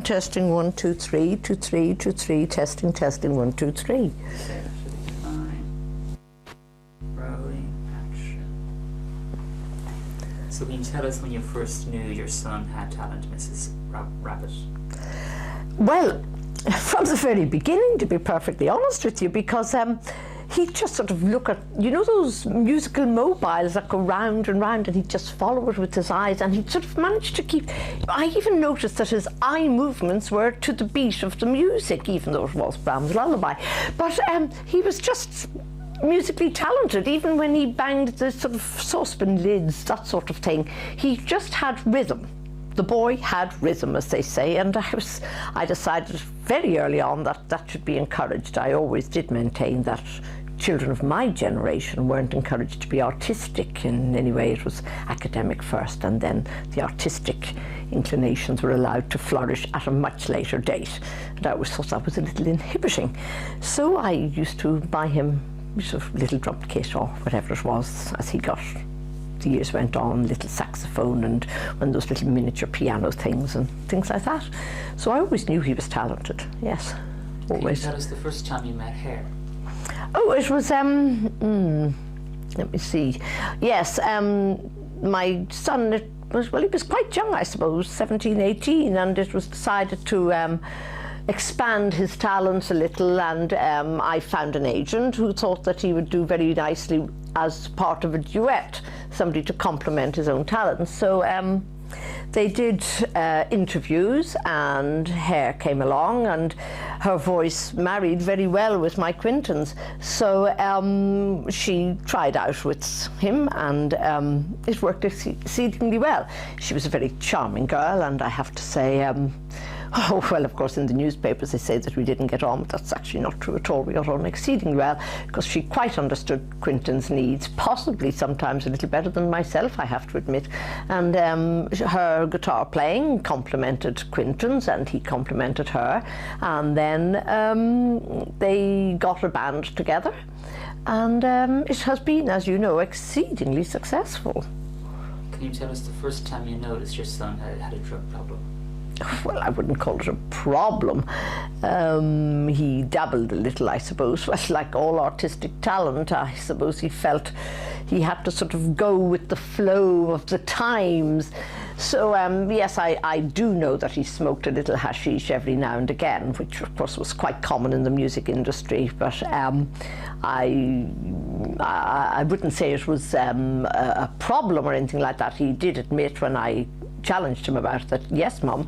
testing 1 2 3 2 3 2 3 testing 1 2 3. So can you tell us when you first knew your son had talent, Mrs. Rabbit? Well, from the very beginning, to be perfectly honest with you, because he'd just sort of look at, you know, those musical mobiles that go round and round, and he'd just follow it with his eyes, and he'd sort of managed to keep, I even noticed that his eye movements were to the beat of the music, even though it was Brahms' lullaby. But he was just musically talented, even when he banged the sort of saucepan lids, that sort of thing. He just had rhythm. The boy had rhythm, as they say, and I decided very early on that that should be encouraged. I always did maintain that children of my generation weren't encouraged to be artistic in any way. It was academic first, and then the artistic inclinations were allowed to flourish at a much later date. And I always thought that was a little inhibiting. So I used to buy him sort of little drum kit or whatever it was as he got, the years went on, little saxophone and one of those little miniature piano things and things like that. So I always knew he was talented, yes, always. Can you tell us the first time you met her? Oh, it was, let me see, yes, my son, it was, well, he was quite young, I suppose, 17, 18, and it was decided to expand his talents a little, and I found an agent who thought that he would do very nicely as part of a duet, somebody to complement his own talents. So they did interviews, and Hare came along, and her voice married very well with my Quinton's. So she tried out with him, and it worked exceedingly well. She was a very charming girl, and I have to say, oh, well, of course, in the newspapers they say that we didn't get on, but that's actually not true at all. We got on exceedingly well, because she quite understood Quinton's needs, possibly sometimes a little better than myself, I have to admit. And her guitar playing complemented Quinton's, and he complimented her. And then they got a band together, and it has been, as you know, exceedingly successful. Can you tell us the first time you noticed your son had a drug problem? Well, I wouldn't call it a problem. He dabbled a little, I suppose. Well, like all artistic talent, I suppose he felt he had to sort of go with the flow of the times. So, yes, I do know that he smoked a little hashish every now and again, which, of course, was quite common in the music industry. But I wouldn't say it was a problem or anything like that. He did admit when I challenged him about it that, yes, Mum,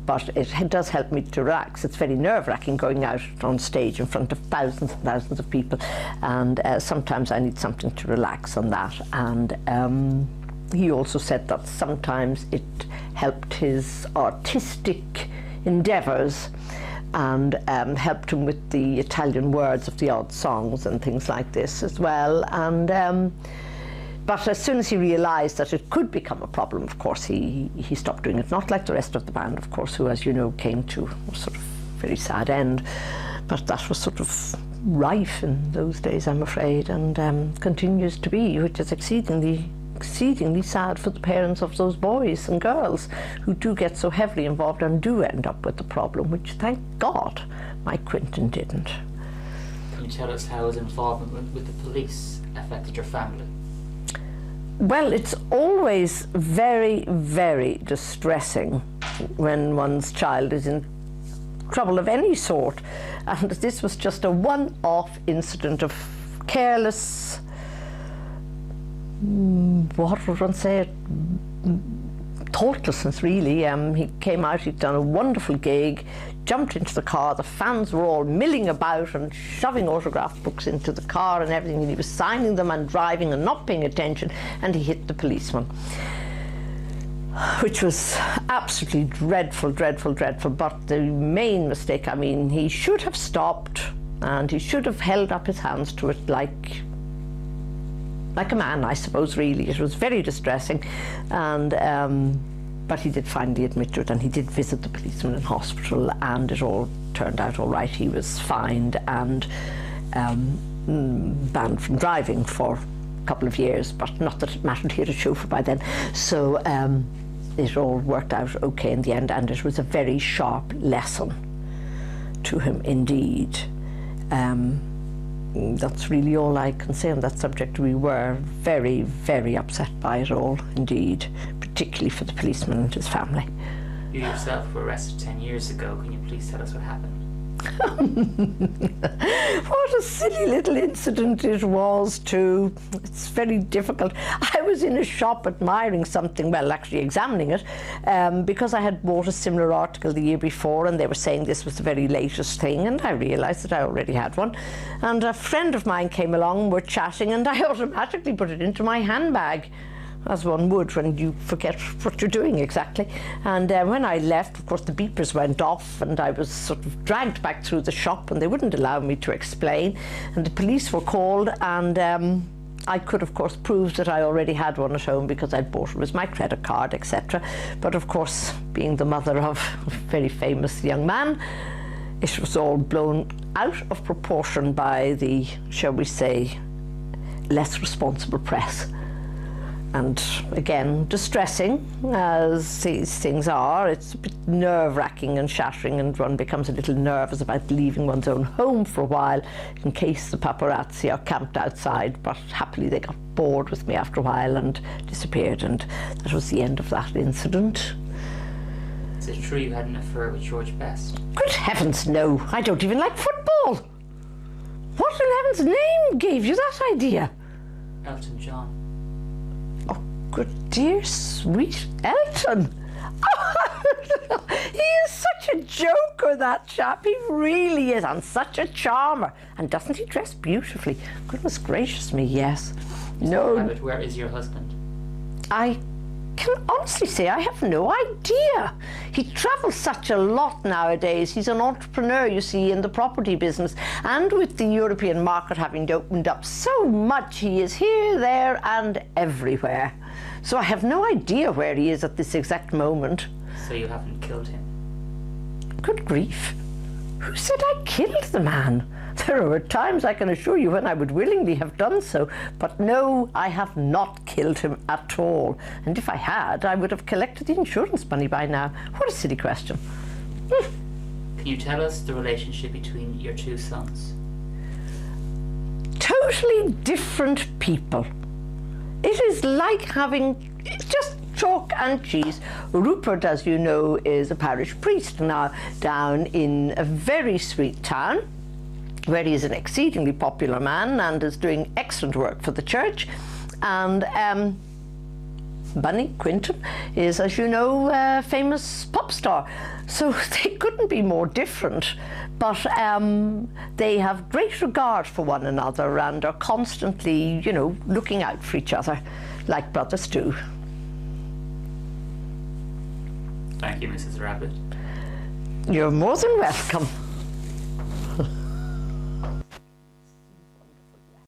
but it does help me to relax. It's very nerve-wracking going out on stage in front of thousands and thousands of people, and sometimes I need something to relax on that. And he also said that sometimes it helped his artistic endeavours, and helped him with the Italian words of the odd songs and things like this as well. And but as soon as he realised that it could become a problem, of course, he stopped doing it. Not like the rest of the band, of course, who, as you know, came to a sort of very sad end. But that was sort of rife in those days, I'm afraid, and continues to be, which is exceedingly sad for the parents of those boys and girls who do get so heavily involved and do end up with the problem, which, thank God, my Quinton didn't. Can you tell us how his involvement with the police affected your family? Well, it's always very, very distressing when one's child is in trouble of any sort. And this was just a one-off incident of careless, what would one say, thoughtlessness, really. He came out, he'd done a wonderful gig, jumped into the car, the fans were all milling about and shoving autograph books into the car and everything, and he was signing them and driving and not paying attention, and he hit the policeman, which was absolutely dreadful, dreadful, dreadful. But the main mistake, I mean, he should have stopped, and he should have held up his hands to it like a man, I suppose, really. It was very distressing, and but he did finally admit to it, and he did visit the policeman in hospital, and it all turned out all right. He was fined and banned from driving for a couple of years, but not that it mattered. He had a chauffeur by then. So it all worked out okay in the end, and it was a very sharp lesson to him indeed. That's really all I can say on that subject. We were very, very upset by it all indeed, particularly for the policeman and his family. You yourself were arrested 10 years ago. Can you please tell us what happened? What a silly little incident it was too. It's very difficult. I was in a shop admiring something, well, actually examining it, because I had bought a similar article the year before and they were saying this was the very latest thing, and I realised that I already had one. And a friend of mine came along, we're chatting, and I automatically put it into my handbag, as one would when you forget what you're doing exactly. And when I left, of course, the beepers went off and I was sort of dragged back through the shop and they wouldn't allow me to explain. And the police were called, and I could, of course, prove that I already had one at home because I'd bought it with my credit card, etc. But of course, being the mother of a very famous young man, it was all blown out of proportion by the, shall we say, less responsible press. And again, distressing as these things are. It's a bit nerve-wracking and shattering, and one becomes a little nervous about leaving one's own home for a while in case the paparazzi are camped outside. But happily they got bored with me after a while and disappeared, and that was the end of that incident. Is it true you had an affair with George Best? Good heavens, no. I don't even like football. What in heaven's name gave you that idea? Elton John. Good dear sweet Elton. Oh, he is such a joker, that chap. He really is, and such a charmer. And doesn't he dress beautifully? Goodness gracious me, yes. No. Rabbit, where is your husband? I can honestly say I have no idea. He travels such a lot nowadays. He's an entrepreneur, you see, in the property business. And with the European market having opened up so much, he is here, there, and everywhere. So I have no idea where he is at this exact moment. So you haven't killed him? Good grief. Who said I killed the man? There were times, I can assure you, when I would willingly have done so. But no, I have not killed him at all. And if I had, I would have collected the insurance money by now. What a silly question. Can you tell us the relationship between your two sons? Totally different people. It is like having just chalk and cheese. Rupert, as you know, is a parish priest now down in a very sweet town where he is an exceedingly popular man and is doing excellent work for the church. And Bunny Quinton is, as you know, a famous pop star. So they couldn't be more different. But they have great regard for one another and are constantly, you know, looking out for each other, like brothers do. Thank you, Mrs. Rabbit. You're more than welcome.